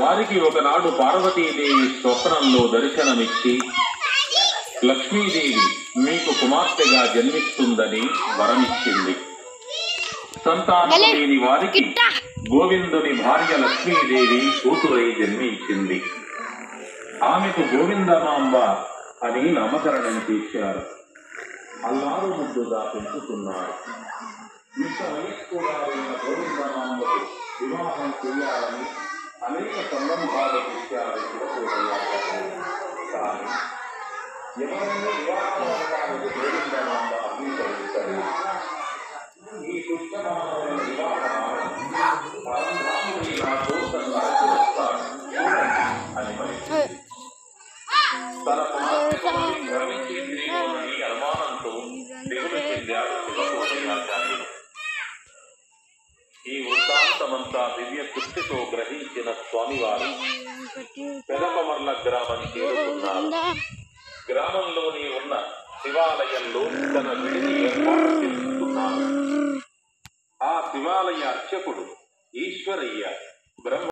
వారికి ఒకనాడు పార్వతీదేవి స్వప్నంలో దర్శనమిచ్చి, లక్ష్మీదేవి మీకు కుమార్తెగా జన్మిస్తుందని వరమిచ్చింది. సంతానం లేని వారికి గోవిందుని భార్య లక్ష్మీదేవి కూతురై జన్మించింది. ఆమెకు గోవిందమాంబ అని నామకరణం చేశారు. అల్లారు ముద్దుగా పెంచుతున్నారు. యుక్త వయస్కురాలైన గోవిందమాంబకు వివాహం చేయాలని అనేక సంబంధాలు ఇచ్చారు. కానీ ఎవరైనా వివాహానికి గోవిందమాంబ అంగీకరించారు. ఈ పుష్పమాలైన వివాహం నా కోసం వస్తాడు అని పలికింది. తన కుమార్తెని అనుమానంతో దిగులు చెందాడు శివకోటయాచార్యుడు. ఈ వృత్తాంతమంతా దివ్య దృష్టితో గ్రహించిన స్వామివారు పెదపమర్ల గ్రామం చేరుకున్నారు. గ్రామంలోని ఉన్న శివాలయంలో తన విడిని ఏర్పాటు చేసుకున్నారు. ఆ శివాలయ అర్చకుడు ఈశ్వరయ్య బ్రహ్మ